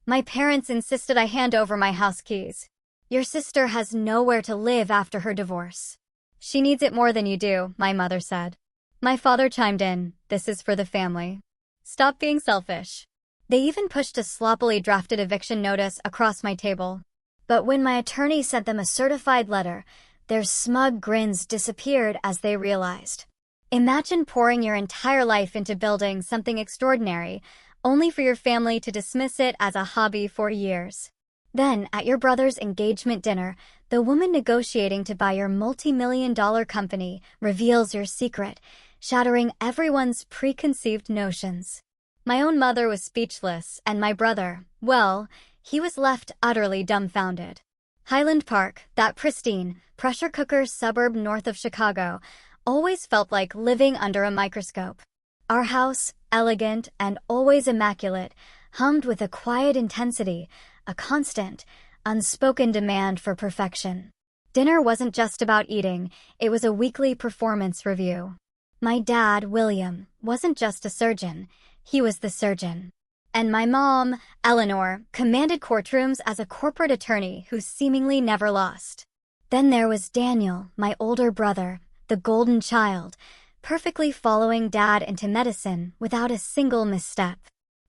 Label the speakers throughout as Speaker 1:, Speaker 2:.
Speaker 1: My parents insisted I hand over my house keys. Your sister has nowhere to live after her divorce. She needs it more than you do, my mother said. My father chimed in, this is for the family. Stop being selfish. They even pushed a sloppily drafted eviction notice across my table. But when my attorney sent them a certified letter, their smug grins disappeared as they realized. Imagine pouring your entire life into building something extraordinary, only for your family to dismiss it as a hobby for years. Then, at your brother's engagement dinner, the woman negotiating to buy your multi-million-dollar company reveals your secret, shattering everyone's preconceived notions. My own mother was speechless, and my brother, well, he was left utterly dumbfounded. Highland Park, that pristine, pressure cooker suburb north of Chicago, always felt like living under a microscope. Our house, elegant and always immaculate, hummed with a quiet intensity, a constant, unspoken demand for perfection. Dinner wasn't just about eating, it was a weekly performance review. My dad, William, wasn't just a surgeon, he was the surgeon. And my mom, Eleanor, commanded courtrooms as a corporate attorney who seemingly never lost. Then there was Daniel, my older brother, the golden child, perfectly following Dad into medicine without a single misstep.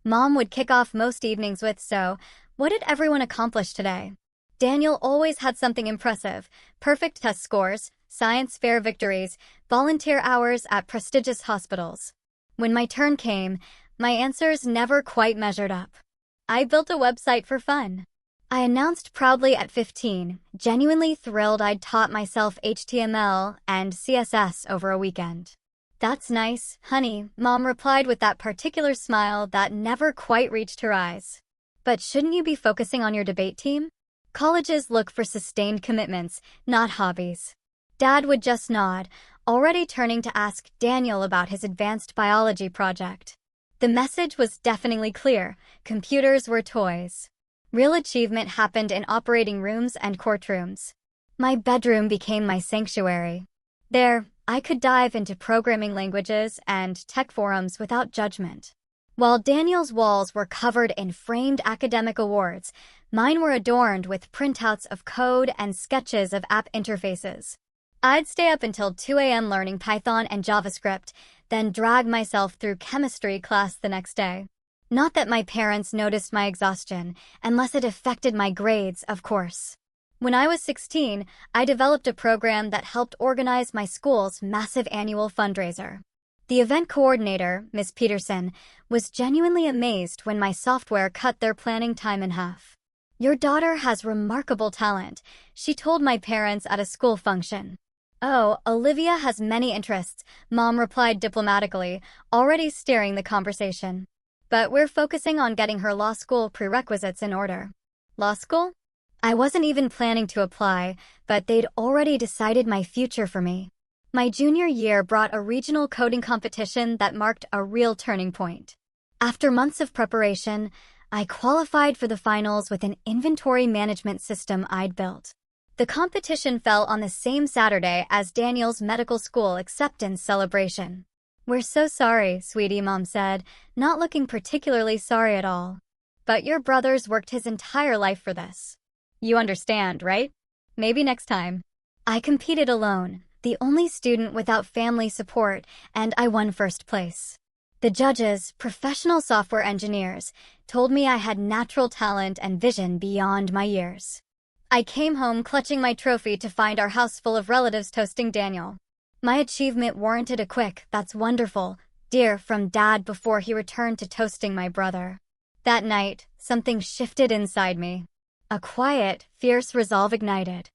Speaker 1: Mom would kick off most evenings with, so, what did everyone accomplish today? Daniel always had something impressive, perfect test scores, science fair victories, volunteer hours at prestigious hospitals. When my turn came, my answers never quite measured up. I built a website for fun. I announced proudly at 15, genuinely thrilled I'd taught myself HTML and CSS over a weekend. That's nice, honey, Mom replied with that particular smile that never quite reached her eyes. But shouldn't you be focusing on your debate team? Colleges look for sustained commitments, not hobbies. Dad would just nod, already turning to ask Daniel about his advanced biology project. The message was deafeningly clear: computers were toys. Real achievement happened in operating rooms and courtrooms. My bedroom became my sanctuary. There, I could dive into programming languages and tech forums without judgment. While Daniel's walls were covered in framed academic awards, mine were adorned with printouts of code and sketches of app interfaces. I'd stay up until 2 a.m. learning Python and JavaScript, then drag myself through chemistry class the next day. Not that my parents noticed my exhaustion, unless it affected my grades, of course. When I was 16, I developed a program that helped organize my school's massive annual fundraiser. The event coordinator, Miss Peterson, was genuinely amazed when my software cut their planning time in half. Your daughter has remarkable talent, she told my parents at a school function. Oh, Olivia has many interests, Mom replied diplomatically, already steering the conversation. But we're focusing on getting her law school prerequisites in order. Law school? I wasn't even planning to apply, but they'd already decided my future for me. My junior year brought a regional coding competition that marked a real turning point. After months of preparation, I qualified for the finals with an inventory management system I'd built. The competition fell on the same Saturday as Daniel's medical school acceptance celebration. We're so sorry, sweetie, Mom said, not looking particularly sorry at all. But your brother's worked his entire life for this. You understand, right? Maybe next time. I competed alone, the only student without family support, and I won first place. The judges, professional software engineers, told me I had natural talent and vision beyond my years. I came home clutching my trophy to find our house full of relatives toasting Daniel. My achievement warranted a quick, "That's wonderful," dear from Dad before he returned to toasting my brother. That night, something shifted inside me. A quiet, fierce resolve ignited.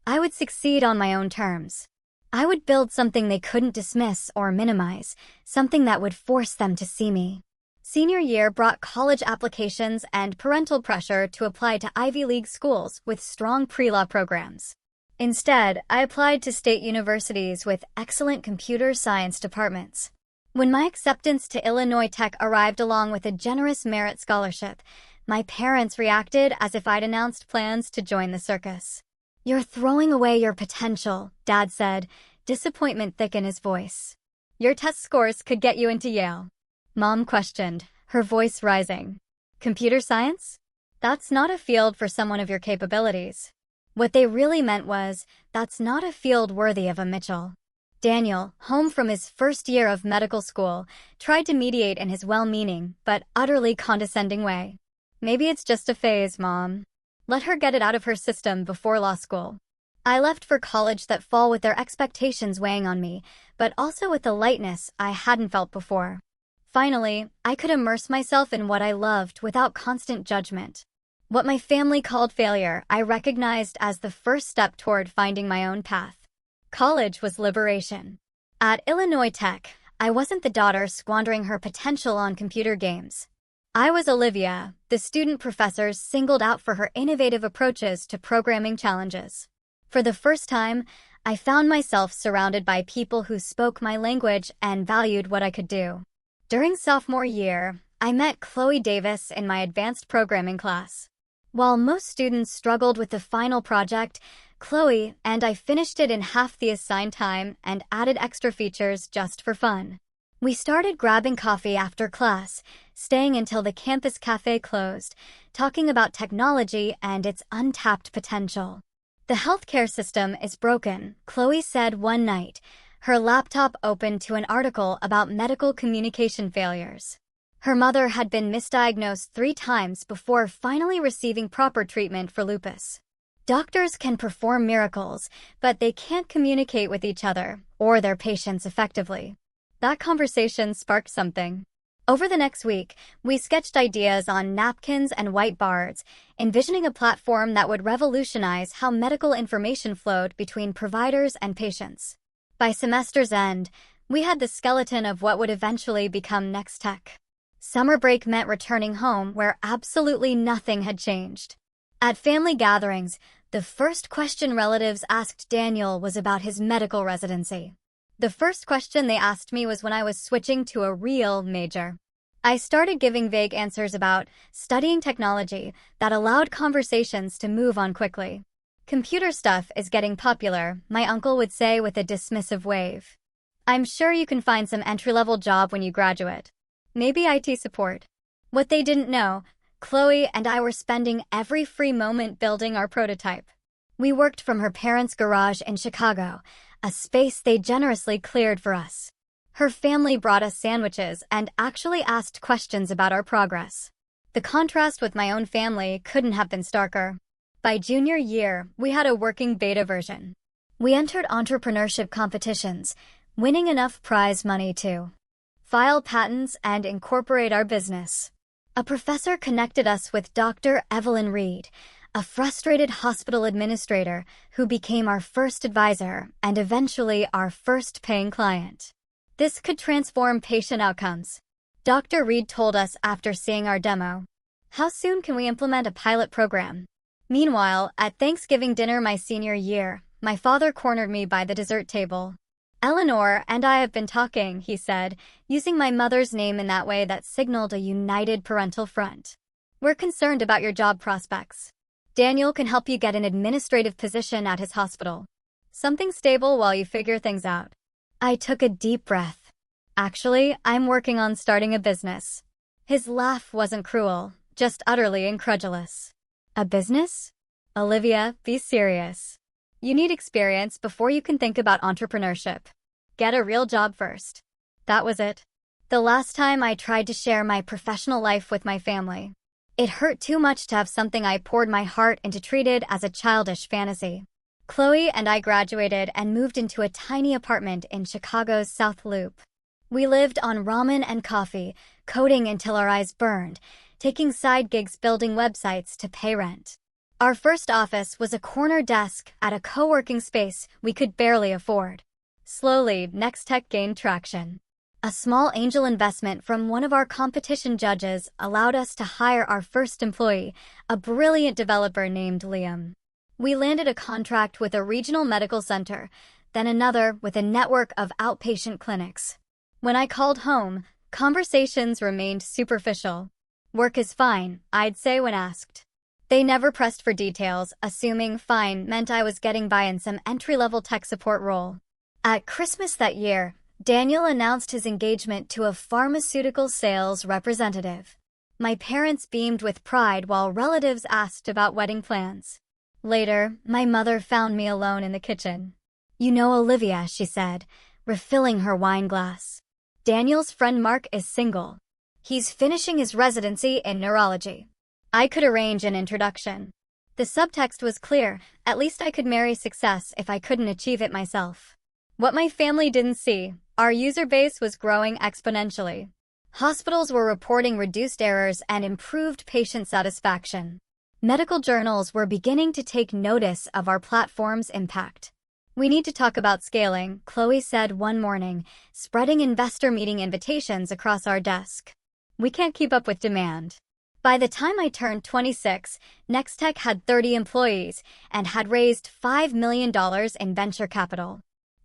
Speaker 1: I would succeed on my own terms. I would build something they couldn't dismiss or minimize, something that would force them to see me. Senior year brought college applications and parental pressure to apply to Ivy League schools with strong pre-law programs. Instead, I applied to state universities with excellent computer science departments. When my acceptance to Illinois Tech arrived along with a generous merit scholarship, my parents reacted as if I'd announced plans to join the circus. "You're throwing away your potential," Dad said, disappointment thick in his voice. "Your test scores could get you into Yale." Mom questioned, her voice rising. "Computer science? That's not a field for someone of your capabilities. What they really meant was, that's not a field worthy of a Mitchell. Daniel, home from his first year of medical school, tried to mediate in his well-meaning but utterly condescending way. Maybe it's just a phase, Mom. Let her get it out of her system before law school. I left for college that fall with their expectations weighing on me, but also with the lightness I hadn't felt before. Finally, I could immerse myself in what I loved without constant judgment. What my family called failure, I recognized as the first step toward finding my own path. College was liberation. At Illinois Tech, I wasn't the daughter squandering her potential on computer games. I was Olivia, the student professors singled out for her innovative approaches to programming challenges. For the first time, I found myself surrounded by people who spoke my language and valued what I could do. During sophomore year, I met Chloe Davis in my advanced programming class. While most students struggled with the final project, Chloe and I finished it in half the assigned time and added extra features just for fun. We started grabbing coffee after class, staying until the campus cafe closed, talking about technology and its untapped potential. The healthcare system is broken, Chloe said one night, her laptop open to an article about medical communication failures. Her mother had been misdiagnosed 3 times before finally receiving proper treatment for lupus. Doctors can perform miracles, but they can't communicate with each other or their patients effectively. That conversation sparked something. Over the next week, we sketched ideas on napkins and whiteboards, envisioning a platform that would revolutionize how medical information flowed between providers and patients. By semester's end, we had the skeleton of what would eventually become Next Tech. Summer break meant returning home where absolutely nothing had changed. At family gatherings, the first question relatives asked Daniel was about his medical residency. The first question they asked me was when I was switching to a real major. I started giving vague answers about studying technology that allowed conversations to move on quickly. Computer stuff is getting popular, my uncle would say with a dismissive wave. I'm sure you can find some entry-level job when you graduate. Maybe IT support. What they didn't know, Chloe and I were spending every free moment building our prototype. We worked from her parents' garage in Chicago, a space they generously cleared for us. Her family brought us sandwiches and actually asked questions about our progress. The contrast with my own family couldn't have been starker. By junior year, we had a working beta version. We entered entrepreneurship competitions, winning enough prize money to file patents and incorporate our business. A professor connected us with Dr. Evelyn Reed, a frustrated hospital administrator who became our first advisor and eventually our first paying client. This could transform patient outcomes. Dr. Reed told us after seeing our demo. How soon can we implement a pilot program? Meanwhile, at Thanksgiving dinner my senior year, my father cornered me by the dessert table. Eleanor and I have been talking, he said, using my mother's name in that way that signaled a united parental front. We're concerned about your job prospects. Daniel can help you get an administrative position at his hospital. Something stable while you figure things out. I took a deep breath. Actually, I'm working on starting a business. His laugh wasn't cruel, just utterly incredulous. A business? Olivia, be serious. You need experience before you can think about entrepreneurship. Get a real job first. That was it. The last time I tried to share my professional life with my family. It hurt too much to have something I poured my heart into treated as a childish fantasy. Chloe and I graduated and moved into a tiny apartment in Chicago's South Loop. We lived on ramen and coffee, coding until our eyes burned, taking side gigs building websites to pay rent. Our first office was a corner desk at a co-working space we could barely afford. Slowly, Next Tech gained traction. A small angel investment from one of our competition judges allowed us to hire our first employee, a brilliant developer named Liam. We landed a contract with a regional medical center, then another with a network of outpatient clinics. When I called home, conversations remained superficial. Work is fine, I'd say when asked. They never pressed for details, assuming fine meant I was getting by in some entry-level tech support role. At Christmas that year, Daniel announced his engagement to a pharmaceutical sales representative. My parents beamed with pride while relatives asked about wedding plans. Later, my mother found me alone in the kitchen. "You know Olivia," she said, refilling her wine glass. "Daniel's friend Mark is single. He's finishing his residency in neurology. I could arrange an introduction." The subtext was clear. At least I could marry success if I couldn't achieve it myself. What my family didn't see, our user base was growing exponentially. Hospitals were reporting reduced errors and improved patient satisfaction. Medical journals were beginning to take notice of our platform's impact. "We need to talk about scaling," Chloe said one morning, spreading investor meeting invitations across our desk. "We can't keep up with demand." By the time I turned 26, Nextech had 30 employees and had raised $5 million in venture capital.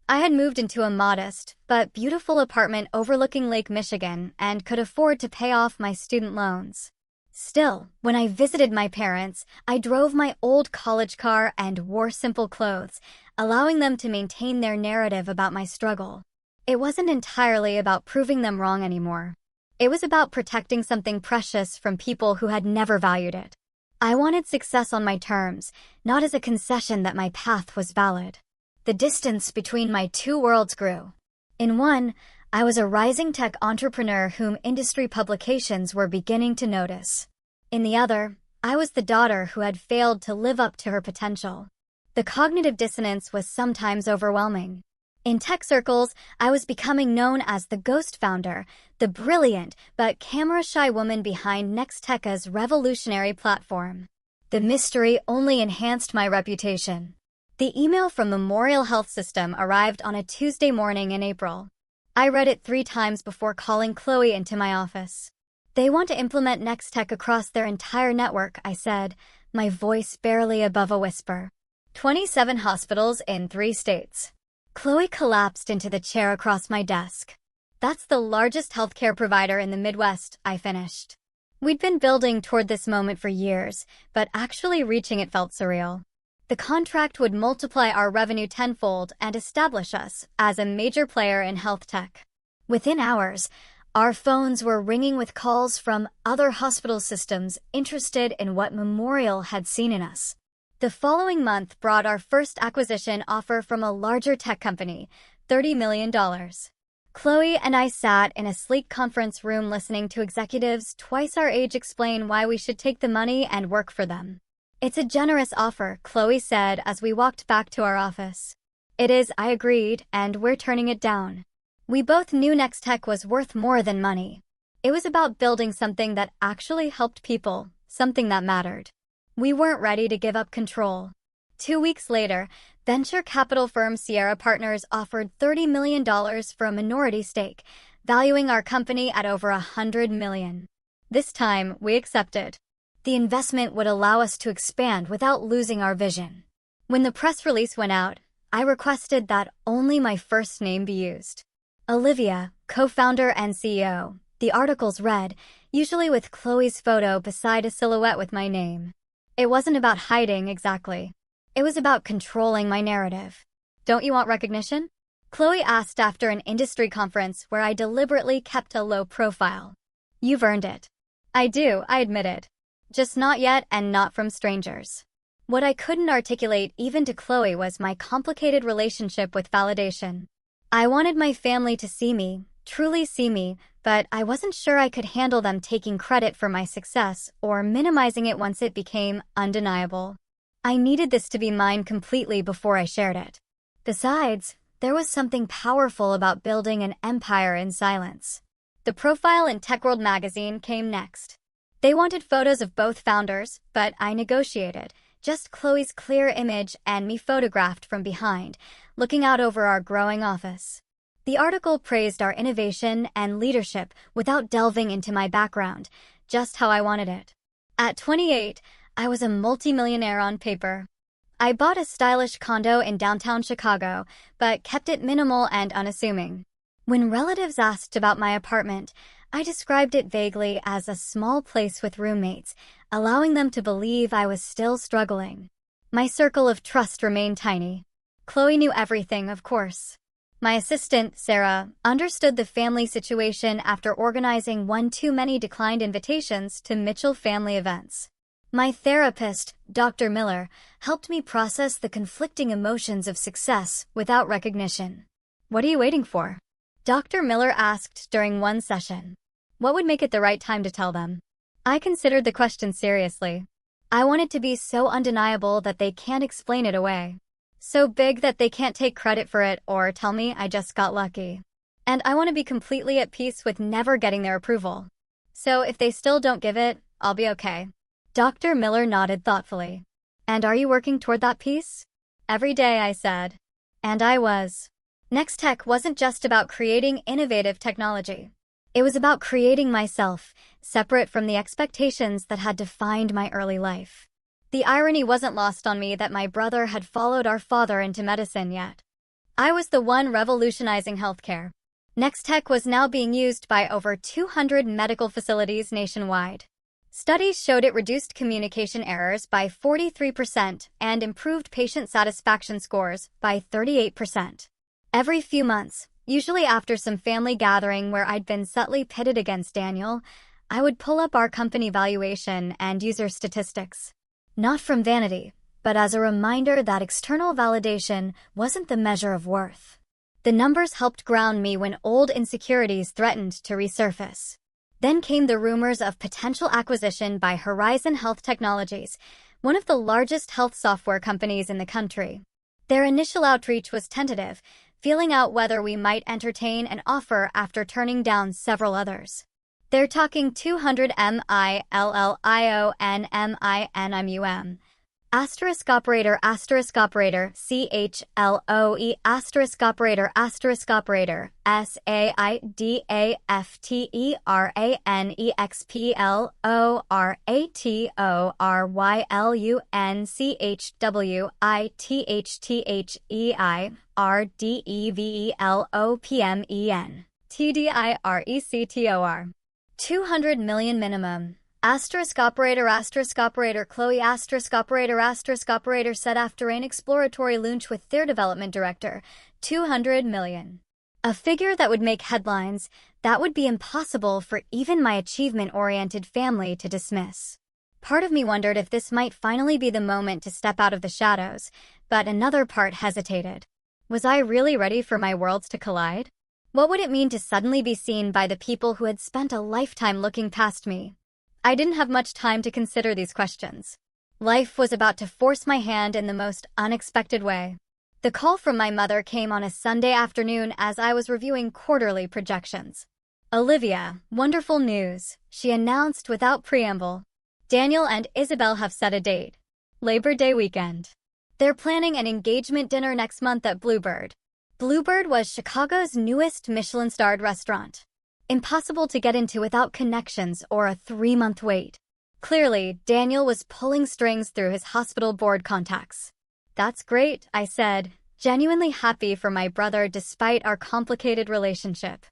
Speaker 1: I had moved into a modest but beautiful apartment overlooking Lake Michigan and could afford to pay off my student loans. Still, when I visited my parents, I drove my old college car and wore simple clothes, allowing them to maintain their narrative about my struggle. It wasn't entirely about proving them wrong anymore. It was about protecting something precious from people who had never valued it. I wanted success on my terms, not as a concession that my path was valid. The distance between my two worlds grew. In one, I was a rising tech entrepreneur whom industry publications were beginning to notice. In the other, I was the daughter who had failed to live up to her potential. The cognitive dissonance was sometimes overwhelming. In tech circles, I was becoming known as the ghost founder, the brilliant but camera-shy woman behind Nextech's revolutionary platform. The mystery only enhanced my reputation. The email from Memorial Health System arrived on a Tuesday morning in April. I read it 3 times before calling Chloe into my office. "They want to implement Nextech across their entire network," I said, my voice barely above a whisper. 27 hospitals in 3 states. Chloe collapsed into the chair across my desk. "That's the largest healthcare provider in the Midwest," I finished. We'd been building toward this moment for years, but actually reaching it felt surreal. The contract would multiply our revenue tenfold and establish us as a major player in health tech. Within hours, our phones were ringing with calls from other hospital systems interested in what Memorial had seen in us. The following month brought our first acquisition offer from a larger tech company, $30 million. Chloe and I sat in a sleek conference room listening to executives twice our age explain why we should take the money and work for them. "It's a generous offer," Chloe said as we walked back to our office. "It is," I agreed, "and we're turning it down." We both knew Nextech was worth more than money. It was about building something that actually helped people, something that mattered. We weren't ready to give up control. 2 weeks later, venture capital firm Sierra Partners offered $30 million for a minority stake, valuing our company at over $100 million. This time, we accepted. The investment would allow us to expand without losing our vision. When the press release went out, I requested that only my first name be used. Olivia, co-founder and CEO. The articles read, usually with Chloe's photo beside a silhouette with my name. It wasn't about hiding exactly. It was about controlling my narrative. "Don't you want recognition?" Chloe asked after an industry conference where I deliberately kept a low profile. "You've earned it." "I do," I admitted. "Just not yet and not from strangers." What I couldn't articulate even to Chloe was my complicated relationship with validation. I wanted my family to see me, truly see me, but I wasn't sure I could handle them taking credit for my success or minimizing it once it became undeniable. I needed this to be mine completely before I shared it. Besides, there was something powerful about building an empire in silence. The profile in TechWorld magazine came next. They wanted photos of both founders, but I negotiated. Just Chloe's clear image and me photographed from behind, looking out over our growing office. The article praised our innovation and leadership without delving into my background, just how I wanted it. At 28, I was a multimillionaire on paper. I bought a stylish condo in downtown Chicago, but kept it minimal and unassuming. When relatives asked about my apartment, I described it vaguely as a small place with roommates, allowing them to believe I was still struggling. My circle of trust remained tiny. Chloe knew everything, of course. My assistant, Sarah, understood the family situation after organizing one too many declined invitations to Mitchell family events. My therapist, Dr. Miller, helped me process the conflicting emotions of success without recognition. What are you waiting for? Dr. Miller asked during one session. What would make it the right time to tell them? I considered the question seriously. I want it to be so undeniable that they can't explain it away. So big that they can't take credit for it or tell me I just got lucky. And I want to be completely at peace with never getting their approval. So if they still don't give it, I'll be okay. Dr. Miller nodded thoughtfully. And are you working toward that peace? Every day, I said. And I was. Nextech wasn't just about creating innovative technology. It was about creating myself, separate from the expectations that had defined my early life. The irony wasn't lost on me that my brother had followed our father into medicine yet. I was the one revolutionizing healthcare. Nextech was now being used by over 200 medical facilities nationwide. Studies showed it reduced communication errors by 43% and improved patient satisfaction scores by 38%. Every few months, usually after some family gathering where I'd been subtly pitted against Daniel, I would pull up our company valuation and user statistics. Not from vanity, but as a reminder that external validation wasn't the measure of worth. The numbers helped ground me when old insecurities threatened to resurface. Then came the rumors of potential acquisition by Horizon Health Technologies, one of the largest health software companies in the country. Their initial outreach was tentative, feeling out whether we might entertain an offer after turning down several others. They're talking 200 million. Asterisk operator, CHLOE, asterisk operator, SAIDAFTERSCOPRATOR, 200 million minimum. Asterisk operator, CHLOE, asterisk operator said after an exploratory lunch with their development director, 200 million. A figure that would make headlines that would be impossible for even my achievement-oriented family to dismiss. Part of me wondered if this might finally be the moment to step out of the shadows, but another part hesitated. Was I really ready for my worlds to collide? What would it mean to suddenly be seen by the people who had spent a lifetime looking past me? I didn't have much time to consider these questions. Life was about to force my hand in the most unexpected way. The call from my mother came on a Sunday afternoon as I was reviewing quarterly projections. Olivia, wonderful news, she announced without preamble. Daniel and Isabel have set a date. Labor Day weekend. They're planning an engagement dinner next month at Bluebird. Bluebird was Chicago's newest Michelin-starred restaurant. Impossible to get into without connections or a 3-month wait. Clearly, Daniel was pulling strings through his hospital board contacts. That's great, I said, genuinely happy for my brother despite our complicated relationship.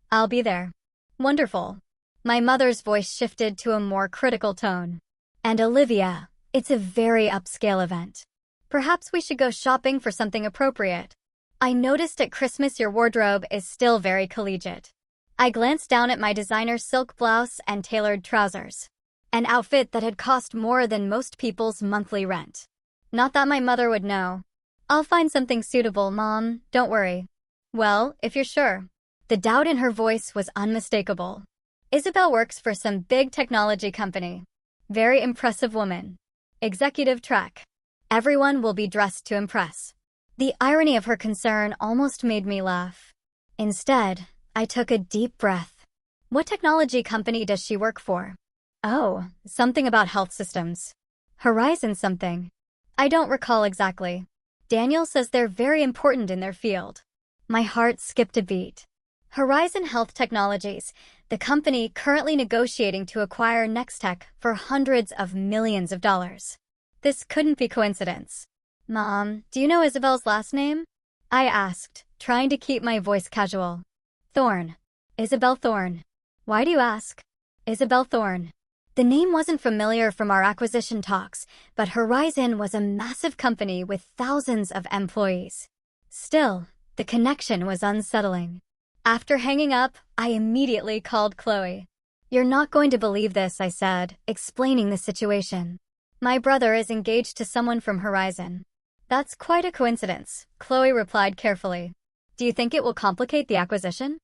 Speaker 1: I'll be there. Wonderful. My mother's voice shifted to a more critical tone. And Olivia, it's a very upscale event. Perhaps we should go shopping for something appropriate. I noticed at Christmas your wardrobe is still very collegiate. I glanced down at my designer silk blouse and tailored trousers. An outfit that had cost more than most people's monthly rent. Not that my mother would know. I'll find something suitable, Mom, don't worry. Well, if you're sure. The doubt in her voice was unmistakable. Isabel works for some big technology company. Very impressive woman. Executive track. Everyone will be dressed to impress. The irony of her concern almost made me laugh. Instead, I took a deep breath. What technology company does she work for? Oh, something about health systems. Horizon something. I don't recall exactly. Daniel says they're very important in their field. My heart skipped a beat. Horizon Health Technologies, the company currently negotiating to acquire Nextech for hundreds of millions of dollars. This couldn't be coincidence. Mom, do you know Isabel's last name? I asked, trying to keep my voice casual. Thorne. Isabel Thorne. Why do you ask? Isabel Thorne. The name wasn't familiar from our acquisition talks, but Horizon was a massive company with thousands of employees. Still, The connection was unsettling. After hanging up, I immediately called Chloe. "You're not going to believe this," I said, explaining the situation. "My brother is engaged to someone from Horizon." "That's quite a coincidence," Chloe replied carefully. "Do you think it will complicate the acquisition?"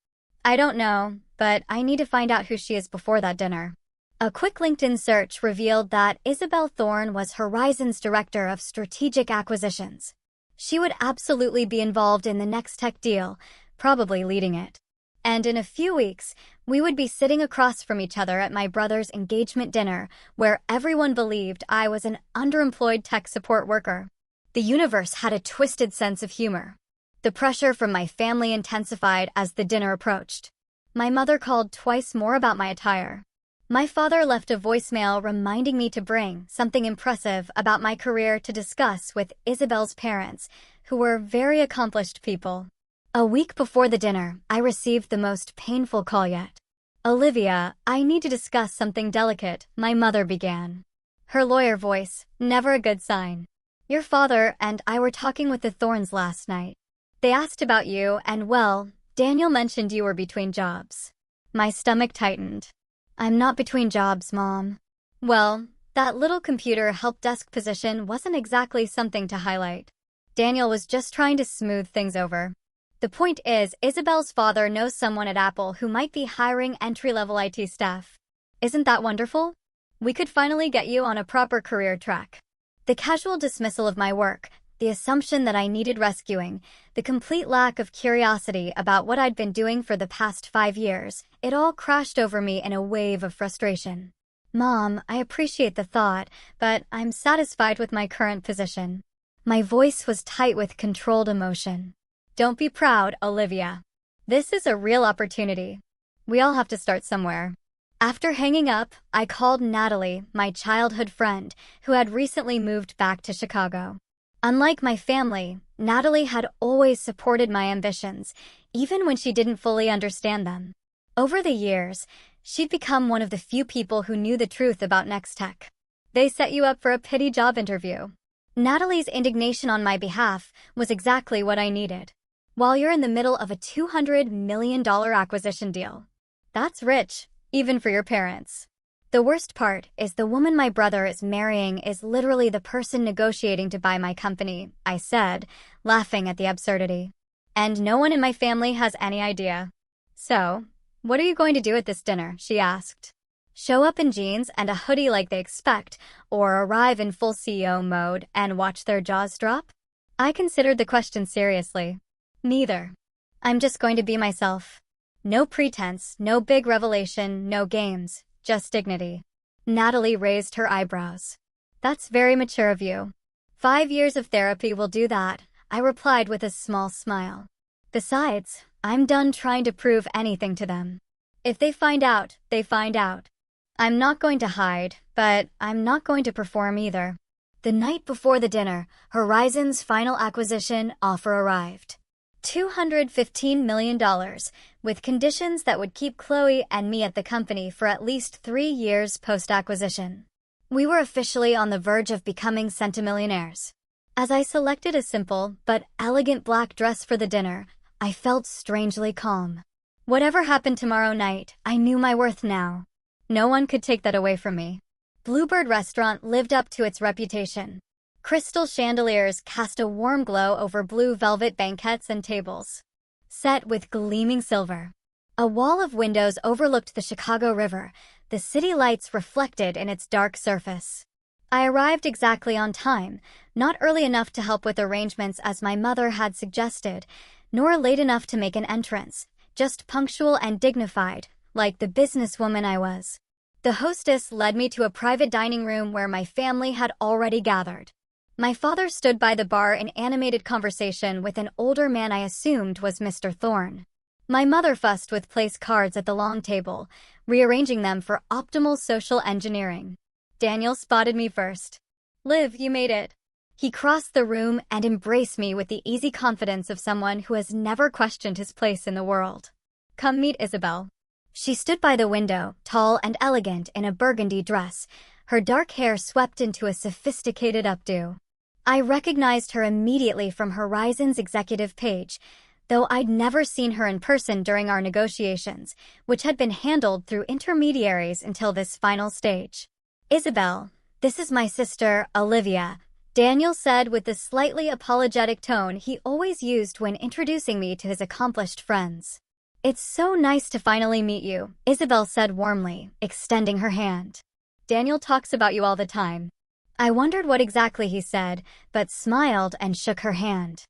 Speaker 1: "I don't know, but I need to find out who she is before that dinner." A quick LinkedIn search revealed that Isabel Thorne was Horizon's Director of Strategic Acquisitions. She would absolutely be involved in the next tech deal, probably leading it. And in a few weeks, we would be sitting across from each other at my brother's engagement dinner, where everyone believed I was an underemployed tech support worker. The universe had a twisted sense of humor. The pressure from my family intensified as the dinner approached. My mother called twice more about my attire. My father left a voicemail reminding me to bring something impressive about my career to discuss with Isabel's parents, who were very accomplished people. A week before the dinner, I received the most painful call yet. "Olivia, I need to discuss something delicate," my mother began. Her lawyer voice, never a good sign. "Your father and I were talking with the Thorns last night. They asked about you and, well, Daniel mentioned you were between jobs." My stomach tightened. "I'm not between jobs, Mom." "Well, that little computer help desk position wasn't exactly something to highlight. Daniel was just trying to smooth things over. The point is, Isabel's father knows someone at Apple who might be hiring entry-level IT staff. Isn't that wonderful? We could finally get you on a proper career track." The casual dismissal of my work, the assumption that I needed rescuing, the complete lack of curiosity about what I'd been doing for the past 5 years, it all crashed over me in a wave of frustration. "Mom, I appreciate the thought, but I'm satisfied with my current position." My voice was tight with controlled emotion. "Don't be proud, Olivia. This is a real opportunity. We all have to start somewhere." After hanging up, I called Natalie, my childhood friend, who had recently moved back to Chicago. Unlike my family, Natalie had always supported my ambitions, even when she didn't fully understand them. Over the years, she'd become one of the few people who knew the truth about Nextech. "They set you up for a pity job interview." Natalie's indignation on my behalf was exactly what I needed. While you're in the middle of a $200 million acquisition deal. That's rich, even for your parents. The worst part is the woman my brother is marrying is literally the person negotiating to buy my company, I said, laughing at the absurdity. "And no one in my family has any idea." "So, what are you going to do at this dinner?" she asked. "Show up in jeans and a hoodie like they expect, or arrive in full CEO mode and watch their jaws drop?" I considered the question seriously. Neither. I'm just going to be myself. No pretense, no big revelation, no games, just dignity. Natalie raised her eyebrows. "That's very mature of you." 5 years of therapy will do that, I replied with a small smile. "Besides, I'm done trying to prove anything to them. If they find out, they find out. I'm not going to hide, but I'm not going to perform either." The night before the dinner, Horizon's final acquisition offer arrived. $215 million, with conditions that would keep Chloe and me at the company for at least 3 years post-acquisition. We were officially on the verge of becoming centimillionaires. As I selected a simple but elegant black dress for the dinner, I felt strangely calm. Whatever happened tomorrow night, I knew my worth now. No one could take that away from me. Bluebird Restaurant lived up to its reputation. Crystal chandeliers cast a warm glow over blue velvet banquettes and tables, set with gleaming silver. A wall of windows overlooked the Chicago River, the city lights reflected in its dark surface. I arrived exactly on time, not early enough to help with arrangements as my mother had suggested, nor late enough to make an entrance, just punctual and dignified, like the businesswoman I was. The hostess led me to a private dining room where my family had already gathered. My father stood by the bar in animated conversation with an older man I assumed was Mr. Thorne. My mother fussed with place cards at the long table, rearranging them for optimal social engineering. Daniel spotted me first. "Liv, you made it." He crossed the room and embraced me with the easy confidence of someone who has never questioned his place in the world. "Come meet Isabel." She stood by the window, tall and elegant in a burgundy dress, her dark hair swept into a sophisticated updo. I recognized her immediately from Horizon's executive page, though I'd never seen her in person during our negotiations, which had been handled through intermediaries until this final stage. "Isabel, this is my sister, Olivia," Daniel said with the slightly apologetic tone he always used when introducing me to his accomplished friends. "It's so nice to finally meet you," Isabel said warmly, extending her hand. "Daniel talks about you all the time." I wondered what exactly he said, but smiled and shook her hand.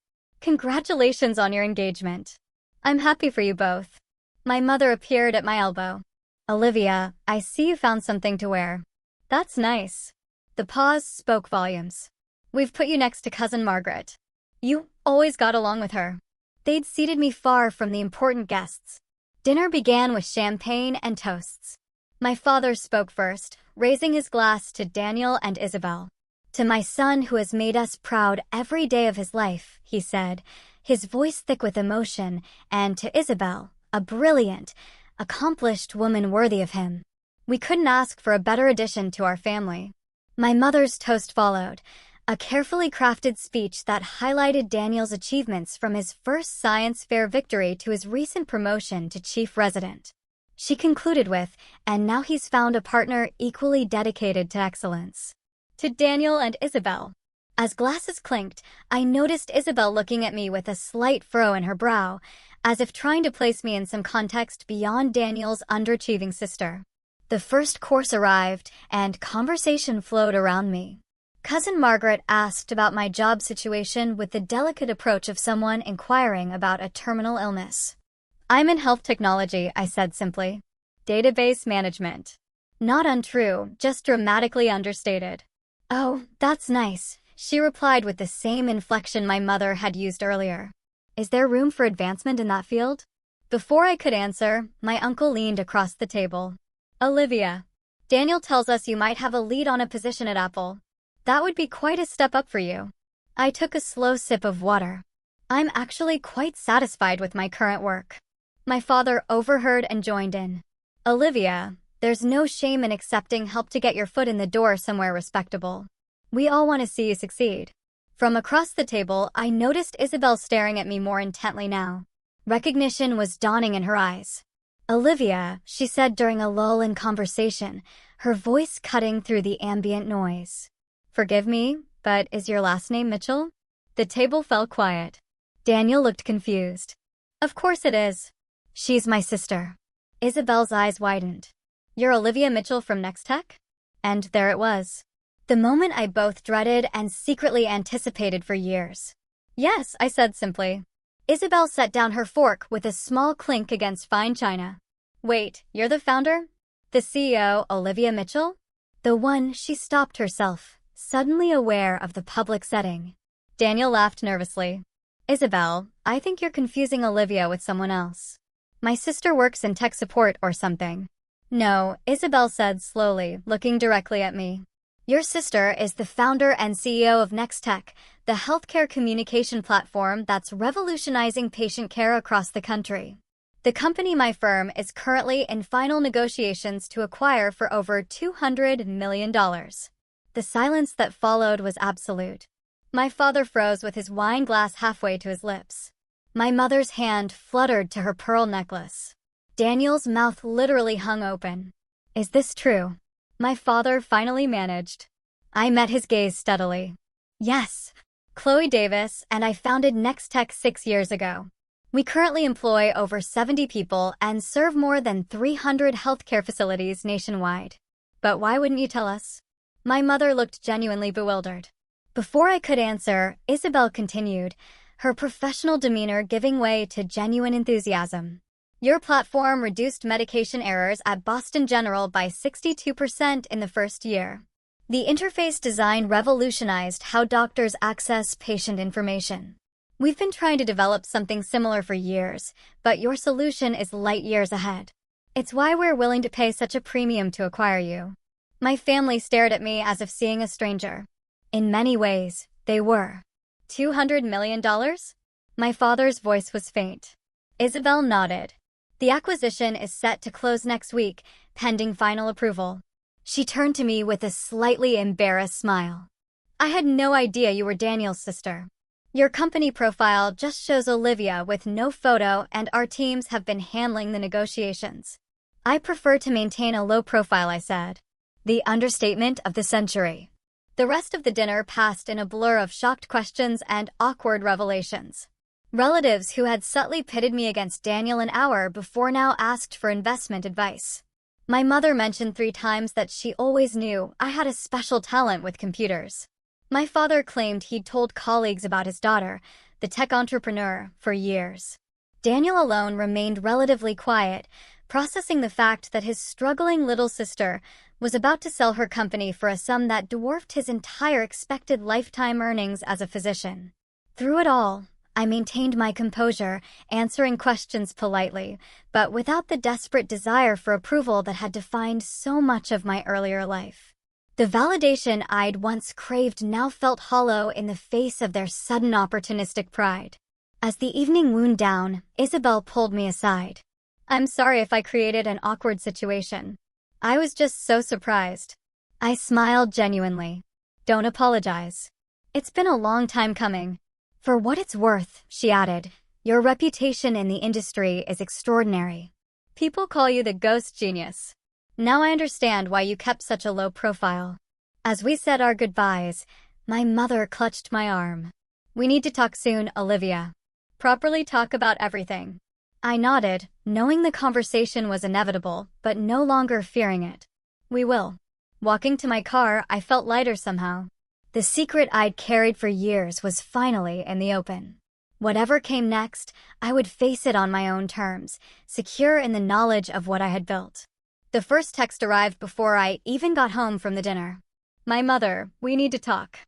Speaker 1: "Congratulations on your engagement. I'm happy for you both." My mother appeared at my elbow. "Olivia, I see you found something to wear." "That's nice." The pause spoke volumes. "We've put you next to Cousin Margaret. You always got along with her." They'd seated me far from the important guests. Dinner began with champagne and toasts. My father spoke first, raising his glass to Daniel and Isabel. "To my son who has made us proud every day of his life," he said, his voice thick with emotion, "and to Isabel, a brilliant, accomplished woman worthy of him. We couldn't ask for a better addition to our family." My mother's toast followed, a carefully crafted speech that highlighted Daniel's achievements from his first science fair victory to his recent promotion to chief resident. She concluded with, "And now he's found a partner equally dedicated to excellence." To Daniel and Isabel. As glasses clinked, I noticed Isabel looking at me with a slight furrow in her brow, as if trying to place me in some context beyond Daniel's underachieving sister. The first course arrived, and conversation flowed around me. Cousin Margaret asked about my job situation with the delicate approach of someone inquiring about a terminal illness. "I'm in health technology," I said simply. "Database management." Not untrue, just dramatically understated. "Oh, that's nice," she replied with the same inflection my mother had used earlier. "Is there room for advancement in that field?" Before I could answer, my uncle leaned across the table. "Olivia, Daniel tells us you might have a lead on a position at Apple. That would be quite a step up for you." I took a slow sip of water. I'm actually quite satisfied with my current work. My father overheard and joined in. "Olivia, there's no shame in accepting help to get your foot in the door somewhere respectable. We all want to see you succeed." From across the table, I noticed Isabel staring at me more intently now. Recognition was dawning in her eyes. "Olivia," she said during a lull in conversation, her voice cutting through the ambient noise. "Forgive me, but is your last name Mitchell?" The table fell quiet. Daniel looked confused. "Of course it is. She's my sister." Isabel's eyes widened. "You're Olivia Mitchell from Next Tech?" And there it was. The moment I both dreaded and secretly anticipated for years. "Yes," I said simply. Isabel set down her fork with a small clink against fine china. "Wait, you're the founder? The CEO, Olivia Mitchell?" The one, she stopped herself, suddenly aware of the public setting. Daniel laughed nervously. "Isabel, I think you're confusing Olivia with someone else. My sister works in tech support or something." "No," Isabel said slowly, looking directly at me. "Your sister is the founder and CEO of Next Tech, the healthcare communication platform that's revolutionizing patient care across the country. The company my firm is currently in final negotiations to acquire for over $200 million. The silence that followed was absolute. My father froze with his wine glass halfway to his lips. My mother's hand fluttered to her pearl necklace. Daniel's mouth literally hung open. "Is this true?" My father finally managed. I met his gaze steadily. "Yes. Chloe Davis and I founded Next Tech 6 years ago. We currently employ over 70 people and serve more than 300 healthcare facilities nationwide." "But why wouldn't you tell us?" My mother looked genuinely bewildered. Before I could answer, Isabel continued, her professional demeanor giving way to genuine enthusiasm. "Your platform reduced medication errors at Boston General by 62% in the first year. The interface design revolutionized how doctors access patient information. We've been trying to develop something similar for years, but your solution is light years ahead. It's why we're willing to pay such a premium to acquire you." My family stared at me as if seeing a stranger. In many ways, they were. $200 million? My father's voice was faint. Isabel nodded. "The acquisition is set to close next week, pending final approval." She turned to me with a slightly embarrassed smile. "I had no idea you were Daniel's sister." Your company profile just shows Olivia with no photo, and our teams have been handling the negotiations. I prefer to maintain a low profile, I said. The understatement of the century. The rest of the dinner passed in a blur of shocked questions and awkward revelations. Relatives who had subtly pitted me against Daniel an hour before now asked for investment advice. My mother mentioned 3 times that she always knew I had a special talent with computers. My father claimed he'd told colleagues about his daughter, the tech entrepreneur, for years. Daniel alone remained relatively quiet, processing the fact that his struggling little sister was about to sell her company for a sum that dwarfed his entire expected lifetime earnings as a physician. Through it all, I maintained my composure, answering questions politely, but without the desperate desire for approval that had defined so much of my earlier life. The validation I'd once craved now felt hollow in the face of their sudden opportunistic pride. As the evening wound down, Isabel pulled me aside. I'm sorry if I created an awkward situation. I was just so surprised. I smiled genuinely. Don't apologize. It's been a long time coming. For what it's worth, she added, your reputation in the industry is extraordinary. People call you the ghost genius. Now I understand why you kept such a low profile. As we said our goodbyes, my mother clutched my arm. We need to talk soon, Olivia. Properly talk about everything. I nodded, knowing the conversation was inevitable, but no longer fearing it. We will. Walking to my car, I felt lighter somehow. The secret I'd carried for years was finally in the open. Whatever came next, I would face it on my own terms, secure in the knowledge of what I had built. The first text arrived before I even got home from the dinner. My mother, we need to talk.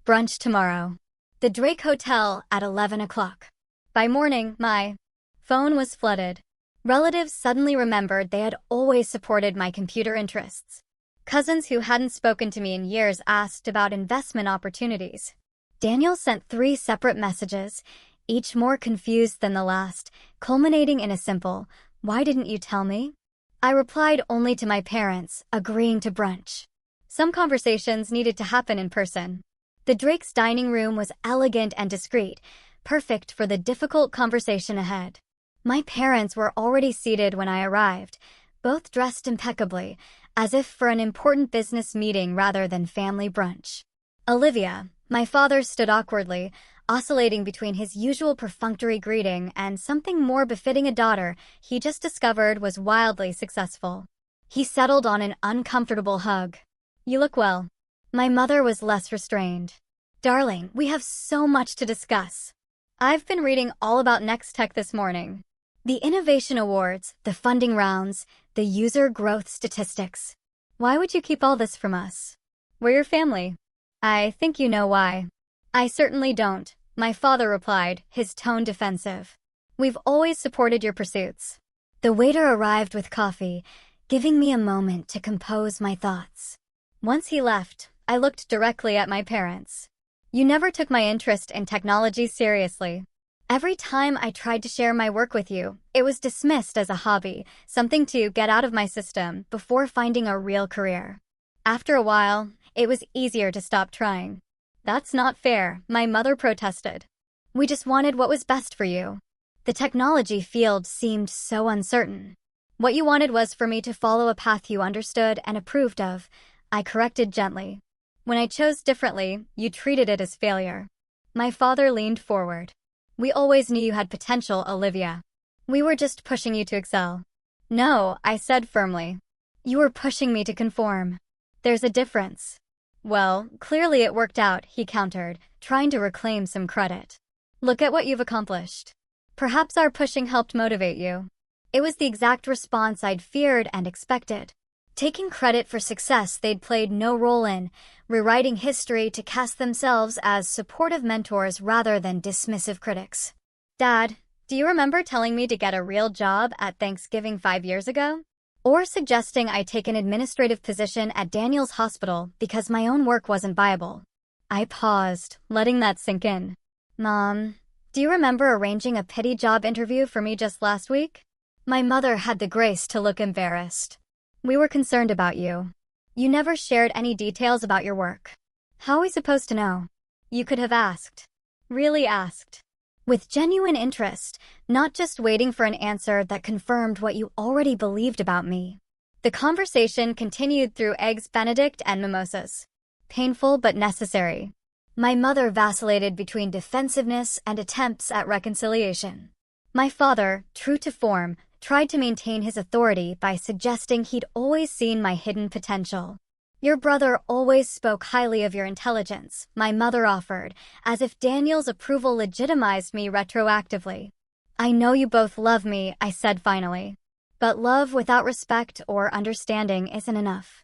Speaker 1: Brunch tomorrow. The Drake Hotel at 11 o'clock. By morning, my phone was flooded. Relatives suddenly remembered they had always supported my computer interests. Cousins who hadn't spoken to me in years asked about investment opportunities. Daniel sent 3 separate messages, each more confused than the last, culminating in a simple, "Why didn't you tell me?" I replied only to my parents, agreeing to brunch. Some conversations needed to happen in person. The Drake's dining room was elegant and discreet, perfect for the difficult conversation ahead. My parents were already seated when I arrived, both dressed impeccably, as if for an important business meeting rather than family brunch. Olivia, my father, stood awkwardly, oscillating between his usual perfunctory greeting and something more befitting a daughter he just discovered was wildly successful. He settled on an uncomfortable hug. You look well. My mother was less restrained. Darling, we have so much to discuss. I've been reading all about Next Tech this morning. The innovation awards, the funding rounds, the user growth statistics. Why would you keep all this from us? We're your family. I think you know why. I certainly don't, my father replied, his tone defensive. We've always supported your pursuits. The waiter arrived with coffee, giving me a moment to compose my thoughts. Once he left, I looked directly at my parents. You never took my interest in technology seriously. Every time I tried to share my work with you, it was dismissed as a hobby, something to get out of my system before finding a real career. After a while, it was easier to stop trying. That's not fair, my mother protested. We just wanted what was best for you. The technology field seemed so uncertain. What you wanted was for me to follow a path you understood and approved of, I corrected gently. When I chose differently, you treated it as failure. My father leaned forward. We always knew you had potential, Olivia. We were just pushing you to excel. No, I said firmly. You were pushing me to conform. There's a difference. Well, clearly it worked out, he countered, trying to reclaim some credit. Look at what you've accomplished. Perhaps our pushing helped motivate you. It was the exact response I'd feared and expected. Taking credit for success they'd played no role in, rewriting history to cast themselves as supportive mentors rather than dismissive critics. Dad, do you remember telling me to get a real job at Thanksgiving 5 years ago? Or suggesting I take an administrative position at Daniel's hospital because my own work wasn't viable? I paused, letting that sink in. Mom, do you remember arranging a pity job interview for me just last week? My mother had the grace to look embarrassed. We were concerned about you. You never shared any details about your work. How are we supposed to know? You could have asked. Really asked. With genuine interest, not just waiting for an answer that confirmed what you already believed about me. The conversation continued through eggs Benedict and mimosas. Painful but necessary. My mother vacillated between defensiveness and attempts at reconciliation. My father, true to form, tried to maintain his authority by suggesting he'd always seen my hidden potential. Your brother always spoke highly of your intelligence, my mother offered, as if Daniel's approval legitimized me retroactively. I know you both love me, I said finally. But love without respect or understanding isn't enough.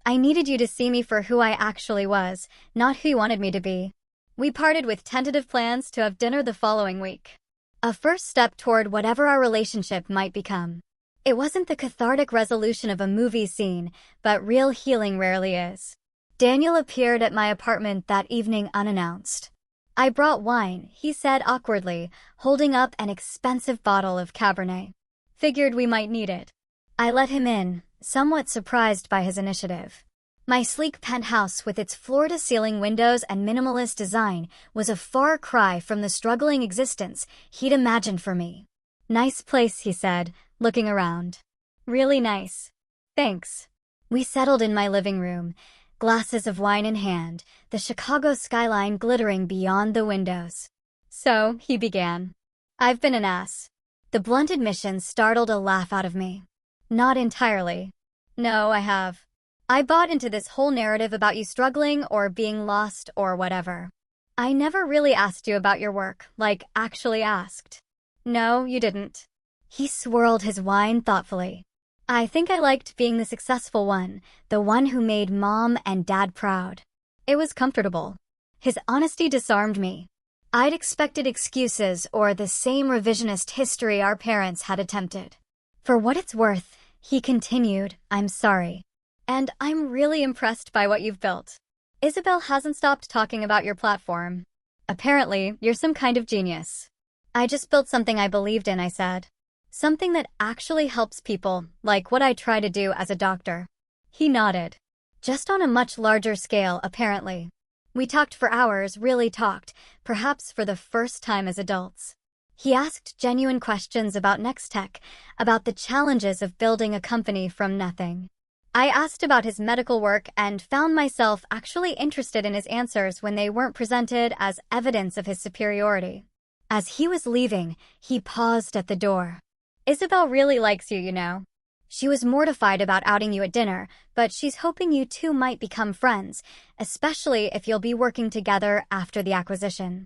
Speaker 1: I needed you to see me for who I actually was, not who you wanted me to be. We parted with tentative plans to have dinner the following week. A first step toward whatever our relationship might become. It wasn't the cathartic resolution of a movie scene, but real healing rarely is. Daniel appeared at my apartment that evening unannounced. I brought wine, he said awkwardly, holding up an expensive bottle of Cabernet. Figured we might need it. I let him in, somewhat surprised by his initiative. My sleek penthouse with its floor-to-ceiling windows and minimalist design was a far cry from the struggling existence he'd imagined for me. Nice place, he said, looking around. Really nice. Thanks. We settled in my living room, glasses of wine in hand, the Chicago skyline glittering beyond the windows. So, he began. I've been an ass. The blunt admission startled a laugh out of me. Not entirely. No, I have. I bought into this whole narrative about you struggling or being lost or whatever. I never really asked you about your work, like actually asked. No, you didn't. He swirled his wine thoughtfully. I think I liked being the successful one, the one who made Mom and Dad proud. It was comfortable. His honesty disarmed me. I'd expected excuses or the same revisionist history our parents had attempted. For what it's worth, he continued, I'm sorry. And I'm really impressed by what you've built. Isabel hasn't stopped talking about your platform. Apparently, you're some kind of genius. I just built something I believed in, I said. Something that actually helps people, like what I try to do as a doctor. He nodded. Just on a much larger scale, apparently. We talked for hours, really talked, perhaps for the first time as adults. He asked genuine questions about Nextech, about the challenges of building a company from nothing. I asked about his medical work and found myself actually interested in his answers when they weren't presented as evidence of his superiority. As he was leaving, he paused at the door. Isabel really likes you, you know. She was mortified about outing you at dinner, but she's hoping you two might become friends, especially if you'll be working together after the acquisition.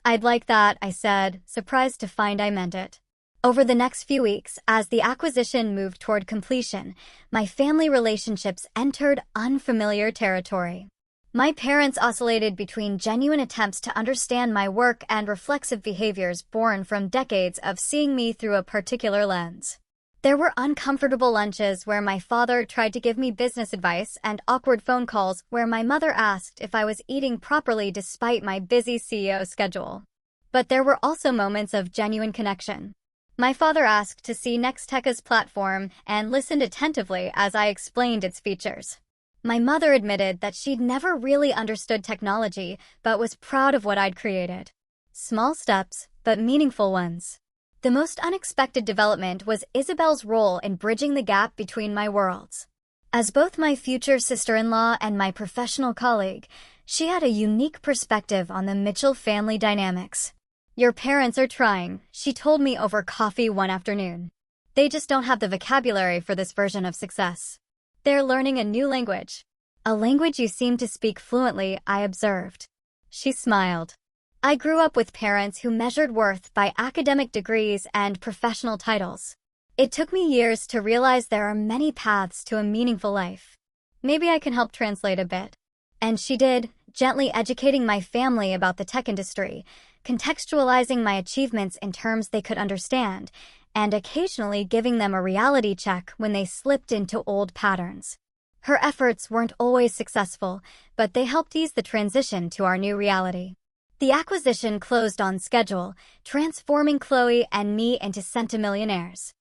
Speaker 1: I'd like that, I said, surprised to find I meant it. Over the next few weeks, as the acquisition moved toward completion, my family relationships entered unfamiliar territory. My parents oscillated between genuine attempts to understand my work and reflexive behaviors born from decades of seeing me through a particular lens. There were uncomfortable lunches where my father tried to give me business advice and awkward phone calls where my mother asked if I was eating properly despite my busy CEO schedule. But there were also moments of genuine connection. My father asked to see Nextech's platform and listened attentively as I explained its features. My mother admitted that she'd never really understood technology, but was proud of what I'd created. Small steps, but meaningful ones. The most unexpected development was Isabel's role in bridging the gap between my worlds. As both my future sister-in-law and my professional colleague, she had a unique perspective on the Mitchell family dynamics. Your parents are trying, she told me over coffee one afternoon. They just don't have the vocabulary for this version of success. They're learning a new language. A language you seem to speak fluently, I observed. She smiled. I grew up with parents who measured worth by academic degrees and professional titles. It took me years to realize there are many paths to a meaningful life. Maybe I can help translate a bit. And she did, gently educating my family about the tech industry, contextualizing my achievements in terms they could understand, and occasionally giving them a reality check when they slipped into old patterns. Her efforts weren't always successful, but they helped ease the transition to our new reality. The acquisition closed on schedule, transforming Chloe and me into centimillionaires.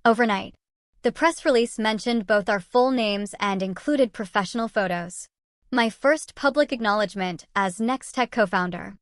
Speaker 1: Overnight. The press release mentioned both our full names and included professional photos. My first public acknowledgement as Nextech co-founder.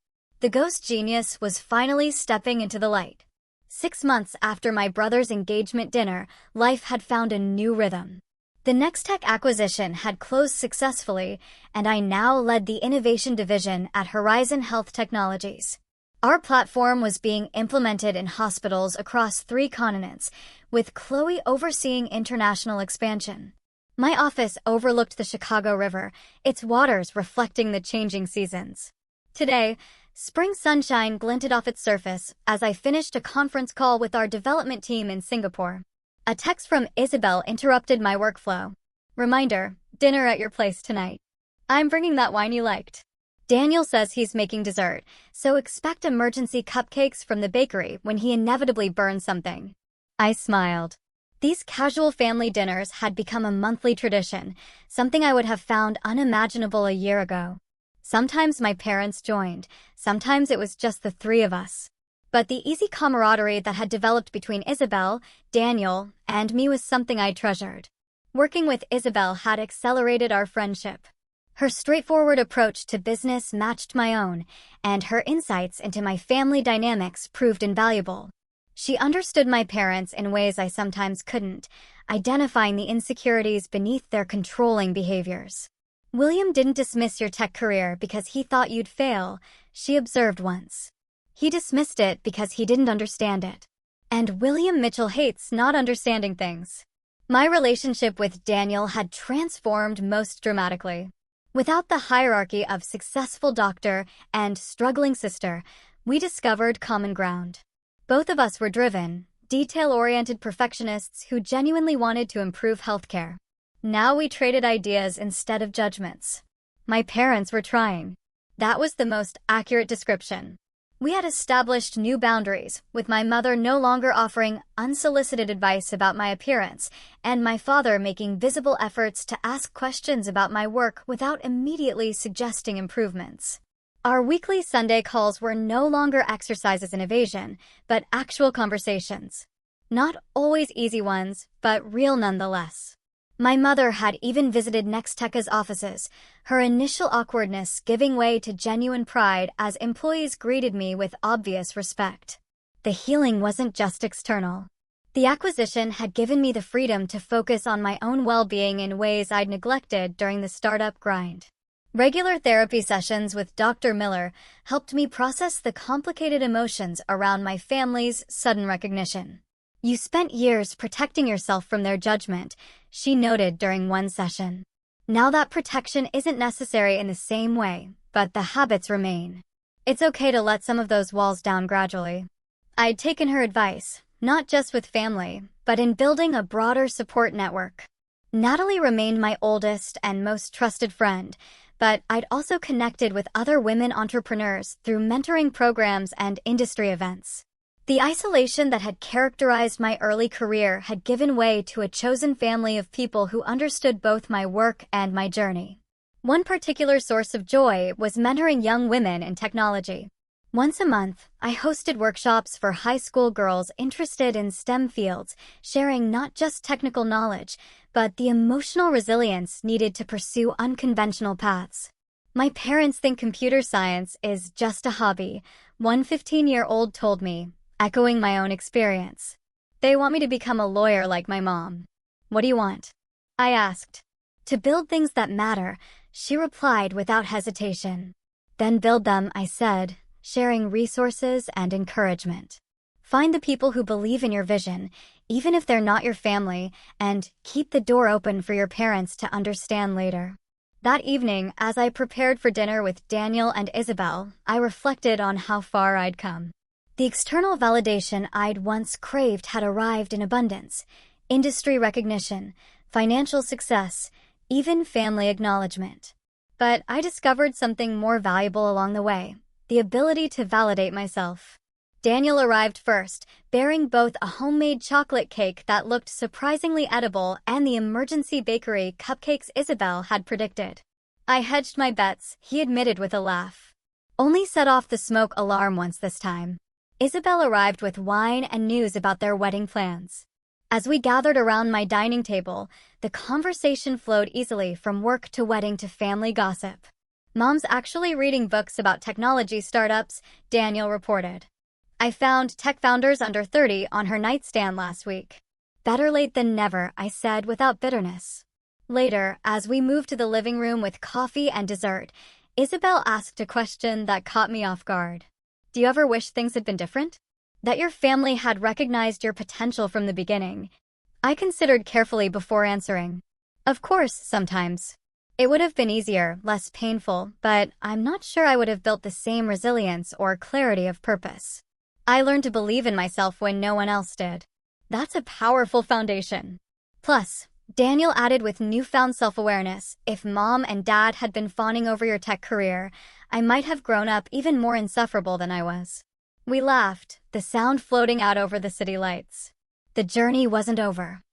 Speaker 1: The ghost genius was finally stepping into the light. 6 months after my brother's engagement dinner, life had found a new rhythm. The Nextech acquisition had closed successfully, and I now led the innovation division at Horizon Health Technologies. Our platform was being implemented in hospitals across 3 continents, with Chloe overseeing international expansion. My office overlooked the Chicago River, its waters reflecting the changing seasons. Today, spring sunshine glinted off its surface as I finished a conference call with our development team in Singapore. A text from Isabel interrupted my workflow. Reminder, dinner at your place tonight. I'm bringing that wine you liked. Daniel says he's making dessert, so expect emergency cupcakes from the bakery when he inevitably burns something. I smiled. These casual family dinners had become a monthly tradition, something I would have found unimaginable a year ago. Sometimes my parents joined, sometimes it was just the 3 of us. But the easy camaraderie that had developed between Isabel, Daniel, and me was something I treasured. Working with Isabel had accelerated our friendship. Her straightforward approach to business matched my own, and her insights into my family dynamics proved invaluable. She understood my parents in ways I sometimes couldn't, identifying the insecurities beneath their controlling behaviors. "William didn't dismiss your tech career because he thought you'd fail," she observed once. "He dismissed it because he didn't understand it." And William Mitchell hates not understanding things. My relationship with Daniel had transformed most dramatically. Without the hierarchy of successful doctor and struggling sister, we discovered common ground. Both of us were driven, detail-oriented perfectionists who genuinely wanted to improve healthcare. Now we traded ideas instead of judgments. My parents were trying. That was the most accurate description. We had established new boundaries, with my mother no longer offering unsolicited advice about my appearance, and my father making visible efforts to ask questions about my work without immediately suggesting improvements. Our weekly Sunday calls were no longer exercises in evasion, but actual conversations. Not always easy ones, but real nonetheless. My mother had even visited Nextech's offices, her initial awkwardness giving way to genuine pride as employees greeted me with obvious respect. The healing wasn't just external. The acquisition had given me the freedom to focus on my own well-being in ways I'd neglected during the startup grind. Regular therapy sessions with Dr. Miller helped me process the complicated emotions around my family's sudden recognition. "You spent years protecting yourself from their judgment," she noted during one session. "Now that protection isn't necessary in the same way, but the habits remain. It's okay to let some of those walls down gradually." I'd taken her advice, not just with family, but in building a broader support network. Natalie remained my oldest and most trusted friend, but I'd also connected with other women entrepreneurs through mentoring programs and industry events. The isolation that had characterized my early career had given way to a chosen family of people who understood both my work and my journey. One particular source of joy was mentoring young women in technology. Once a month, I hosted workshops for high school girls interested in STEM fields, sharing not just technical knowledge, but the emotional resilience needed to pursue unconventional paths. "My parents think computer science is just a hobby," one 15-year-old told me, echoing my own experience. "They want me to become a lawyer like my mom." "What do you want?" I asked. "To build things that matter," she replied without hesitation. "Then build them," I said, sharing resources and encouragement. "Find the people who believe in your vision, even if they're not your family, and keep the door open for your parents to understand later." That evening, as I prepared for dinner with Daniel and Isabel, I reflected on how far I'd come. The external validation I'd once craved had arrived in abundance: industry recognition, financial success, even family acknowledgement. But I discovered something more valuable along the way: the ability to validate myself. Daniel arrived first, bearing both a homemade chocolate cake that looked surprisingly edible and the emergency bakery cupcakes Isabel had predicted. "I hedged my bets," he admitted with a laugh. "Only set off the smoke alarm once this time." Isabel arrived with wine and news about their wedding plans. As we gathered around my dining table, the conversation flowed easily from work to wedding to family gossip. Mom's actually reading books about technology startups, Daniel reported. I found tech founders under 30 on her nightstand last week. Better late than never, I said without bitterness. Later, as we moved to the living room with coffee and dessert, Isabel asked a question that caught me off guard. Do you ever wish things had been different? That your family had recognized your potential from the beginning? I considered carefully before answering. Of course, sometimes. It would have been easier, less painful, but I'm not sure I would have built the same resilience or clarity of purpose. I learned to believe in myself when no one else did. That's a powerful foundation. Plus, Daniel added with newfound self-awareness, if Mom and Dad had been fawning over your tech career, I might have grown up even more insufferable than I was. We laughed, the sound floating out over the city lights. The journey wasn't over.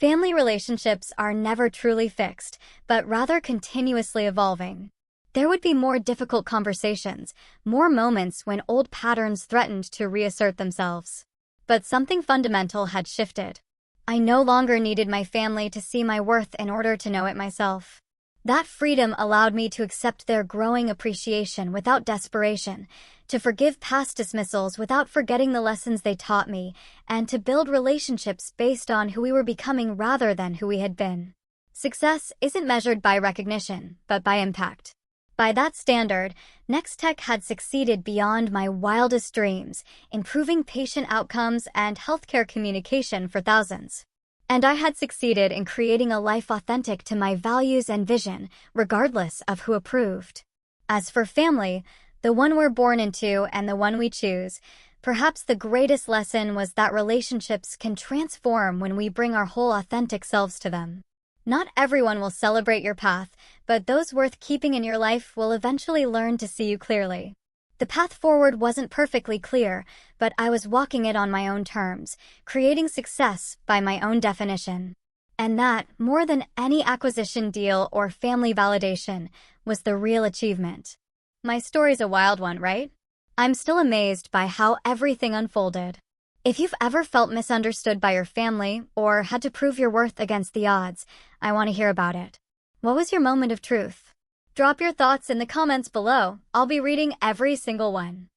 Speaker 1: Family relationships are never truly fixed, but rather continuously evolving. There would be more difficult conversations, more moments when old patterns threatened to reassert themselves. But something fundamental had shifted. I no longer needed my family to see my worth in order to know it myself. That freedom allowed me to accept their growing appreciation without desperation, to forgive past dismissals without forgetting the lessons they taught me, and to build relationships based on who we were becoming rather than who we had been. Success isn't measured by recognition, but by impact. By that standard, Nextech had succeeded beyond my wildest dreams, improving patient outcomes and healthcare communication for thousands. And I had succeeded in creating a life authentic to my values and vision, regardless of who approved. As for family, the one we're born into and the one we choose, perhaps the greatest lesson was that relationships can transform when we bring our whole authentic selves to them. Not everyone will celebrate your path, but those worth keeping in your life will eventually learn to see you clearly. The path forward wasn't perfectly clear, but I was walking it on my own terms, creating success by my own definition. And that, more than any acquisition deal or family validation, was the real achievement. My story's a wild one, right? I'm still amazed by how everything unfolded. If you've ever felt misunderstood by your family or had to prove your worth against the odds, I want to hear about it. What was your moment of truth? Drop your thoughts in the comments below. I'll be reading every single one.